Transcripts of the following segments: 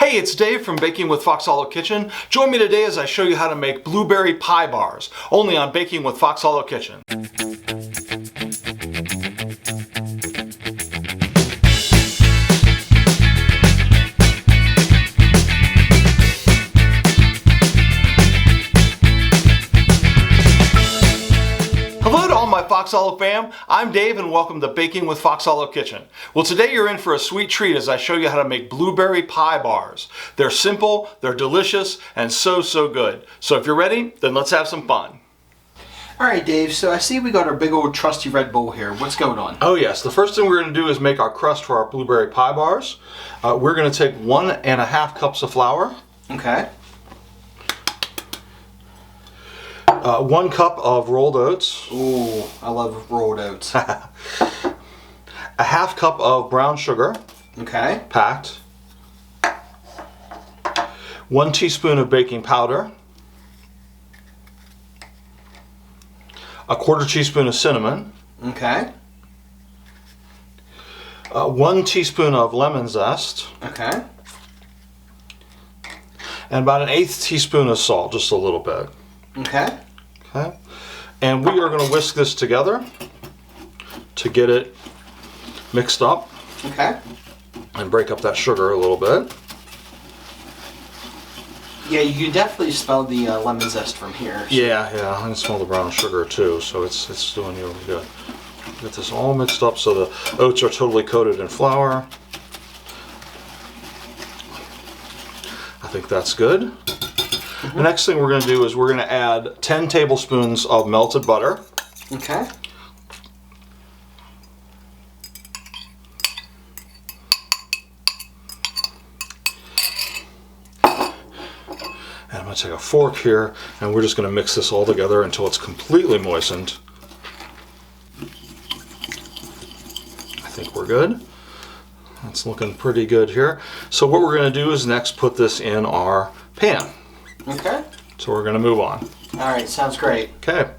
Hey, it's Dave from Baking with Fox Hollow Kitchen. Join me today as I show you how to make blueberry pie bars, only on Baking with Fox Hollow Kitchen. Hello to all my Fox Hollow fam. I'm Dave and welcome to Baking with Fox Hollow Kitchen. Well, today you're in for a sweet treat as I show you how to make blueberry pie bars. They're simple, they're delicious, and so good. So if you're ready, then let's have some fun. Alright Dave, so I see we got our big old trusty red bowl here. What's going on? Oh yes, the first thing we're going to do is make our crust for our blueberry pie bars. We're going to take 1.5 cups of flour. Okay. 1 cup of rolled oats. Ooh, I love rolled oats. 1/2 cup of brown sugar. Okay. Packed. 1 teaspoon of baking powder. 1/4 teaspoon of cinnamon. Okay. 1 teaspoon of lemon zest. Okay. And about 1/8 teaspoon of salt, just a little bit. Okay. Okay. And we are going to whisk this together to get it mixed up. Okay. And break up that sugar a little bit. Yeah, you can definitely smell the lemon zest from here. So. Yeah, I can smell the brown sugar too, so it's doing really good. Get this all mixed up so the oats are totally coated in flour. I think that's good. The next thing we're going to do is we're going to add 10 tablespoons of melted butter. Okay. And I'm going to take a fork here and we're just going to mix this all together until it's completely moistened. I think we're good. That's looking pretty good here. So what we're going to do is next put this in our pan. Okay. So we're going to move on. Alright, sounds great. Okay.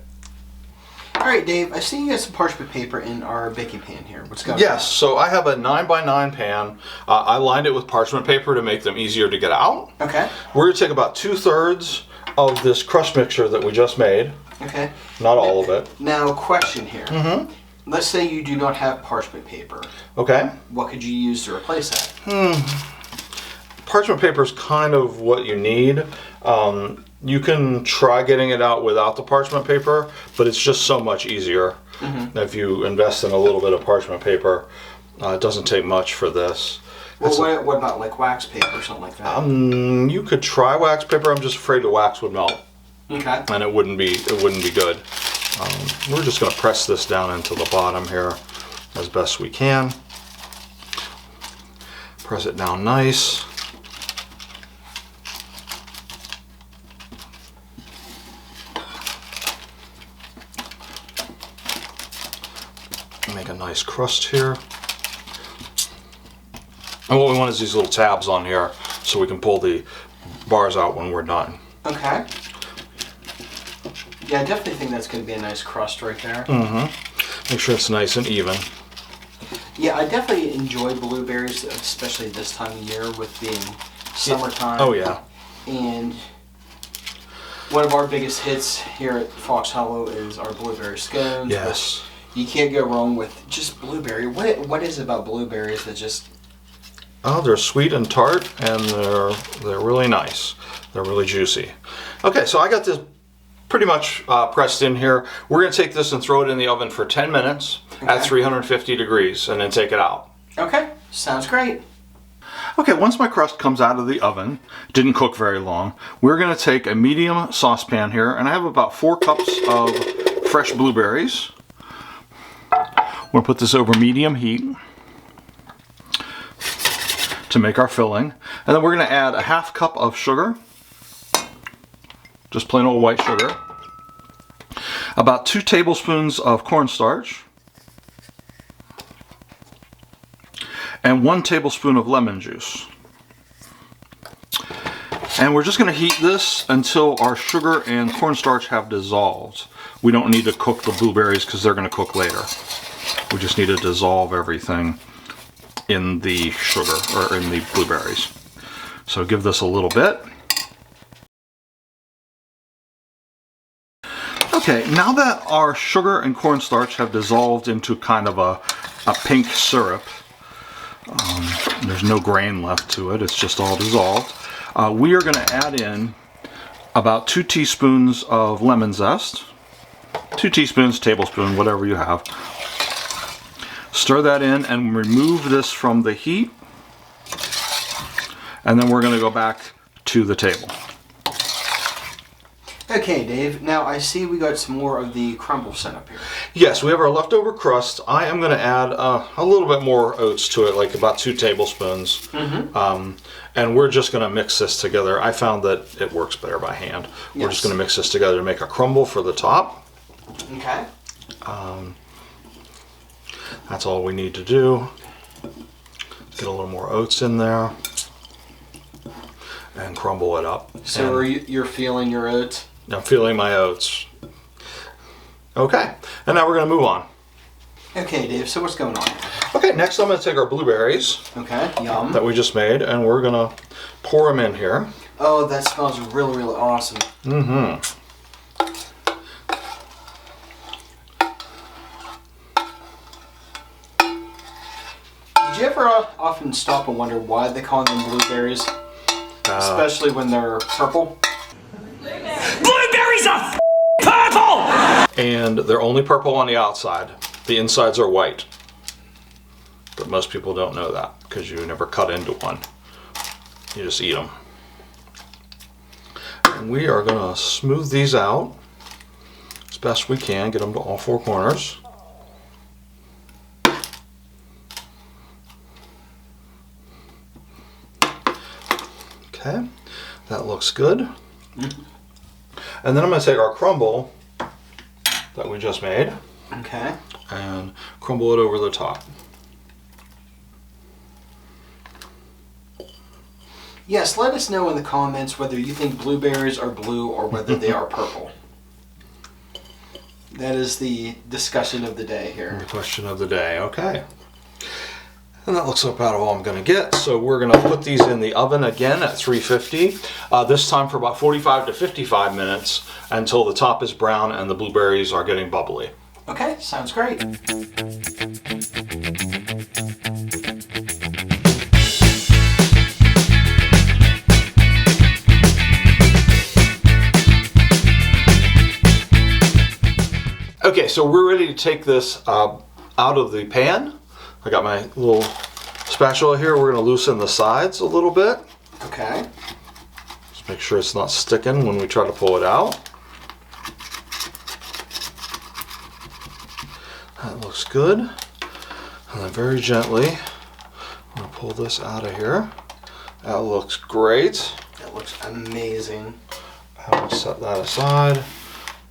Alright Dave, I see you got some parchment paper in our baking pan here. What's going on? Yes, so I have a 9x9 pan. I lined it with parchment paper to make them easier to get out. Okay. We're going to take about 2/3 of this crust mixture that we just made. Okay. Not all of it. Now, question here. Mm-hmm. Let's say you do not have parchment paper. Okay. What could you use to replace that? Parchment paper is kind of what you need. You can try getting it out without the parchment paper, but it's just so much easier if you invest in a little bit of parchment paper. It doesn't take much for this. Well, what about like wax paper or something like that? You could try wax paper. I'm just afraid the wax would melt. Okay. And it wouldn't be good. We're just going to press this down into the bottom here as best we can. Press it down nice. Make a nice crust here. And what we want is these little tabs on here so we can pull the bars out when we're done. Okay. Yeah, I definitely think that's going to be a nice crust right there. Make sure it's nice and even. Yeah, I definitely enjoy blueberries, especially this time of year with being summertime. Oh yeah. And one of our biggest hits here at Fox Hollow is our blueberry scones. Yes. You can't go wrong with just blueberry. What is it about blueberries that just... Oh, they're sweet and tart, and they're really nice. They're really juicy. Okay, so I got this pretty much pressed in here. We're going to take this and throw it in the oven for 10 minutes at 350 degrees, and then take it out. Okay, sounds great. Okay, once my crust comes out of the oven, didn't cook very long, we're going to take a medium saucepan here, and I have about 4 cups of fresh blueberries. We're going to put this over medium heat to make our filling. And then we're going to add 1/2 cup of sugar, just plain old white sugar, about 2 tablespoons of cornstarch, and 1 tablespoon of lemon juice. And we're just going to heat this until our sugar and cornstarch have dissolved. We don't need to cook the blueberries because they're going to cook later. We just need to dissolve everything in the sugar, or in the blueberries. So give this a little bit. Okay, now that our sugar and cornstarch have dissolved into kind of a pink syrup, there's no grain left to it, it's just all dissolved. We are going to add in about 2 teaspoons of lemon zest. 2 teaspoons, tablespoon, whatever you have. Stir that in and remove this from the heat. And then we're going to go back to the table. Okay, Dave, now I see we got some more of the crumble set up here. Yes, we have our leftover crust. I am going to add a little bit more oats to it, like about 2 tablespoons. And we're just going to mix this together. I found that it works better by hand. We're just going to mix this together to make a crumble for the top. Okay. That's all we need to do. Get a little more oats in there and crumble it up. So you're feeling your oats? I'm feeling my oats. Okay, and now we're going to move on. Okay, Dave, so what's going on? Okay, next I'm going to take our blueberries. Okay, yum. That we just made, and we're going to pour them in here. Oh, that smells really, really awesome. Mm-hmm. Did you ever often stop and wonder why they call them blueberries? Especially when they're purple? Blueberries are purple! And they're only purple on the outside. The insides are white. But most people don't know that because you never cut into one. You just eat them. And we are going to smooth these out as best we can. Get them to all 4 corners. Okay, that looks good. And then I'm going to take our crumble that we just made. Okay. And crumble it over the top. Yes, let us know in the comments whether you think blueberries are blue or whether they are purple. That is the discussion of the day here. The question of the day, okay. And that looks about all I'm going to get. So we're going to put these in the oven again at 350. This time for about 45 to 55 minutes until the top is brown and the blueberries are getting bubbly. Okay, sounds great. Okay, so we're ready to take this out of the pan. I got my little spatula here. We're going to loosen the sides a little bit. Okay. Just make sure it's not sticking when we try to pull it out. That looks good. And then very gently, I'm going to pull this out of here. That looks great. That looks amazing. I'm going to set that aside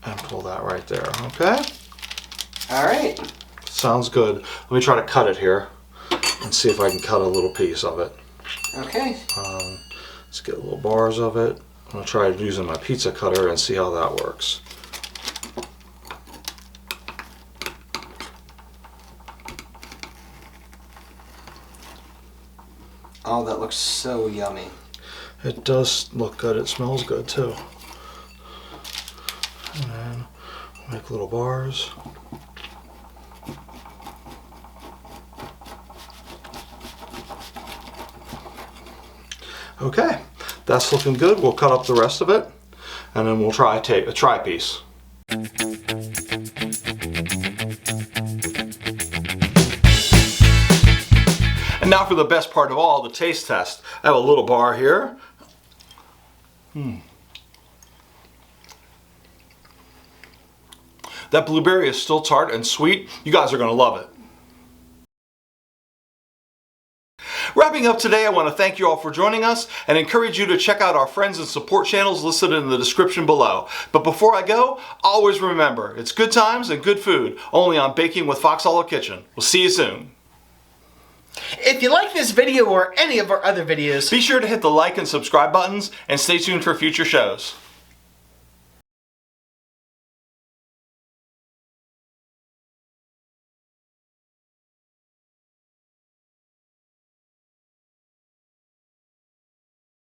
and pull that right there, okay? All right. Sounds good. Let me try to cut it here and see if I can cut a little piece of it. Okay. Let's get little bars of it. I'm going to try using my pizza cutter and see how that works. Oh, that looks so yummy. It does look good. It smells good too. And then make little bars. Okay, that's looking good. We'll cut up the rest of it, and then we'll try a try piece. And now for the best part of all, the taste test. I have a little bar here. That blueberry is still tart and sweet. You guys are going to love it. Wrapping up today, I want to thank you all for joining us and encourage you to check out our friends and support channels listed in the description below. But before I go, always remember, it's good times and good food only on Baking with Fox Hollow Kitchen. We'll see you soon. If you like this video or any of our other videos, Be sure to hit the like and subscribe buttons and stay tuned for future shows.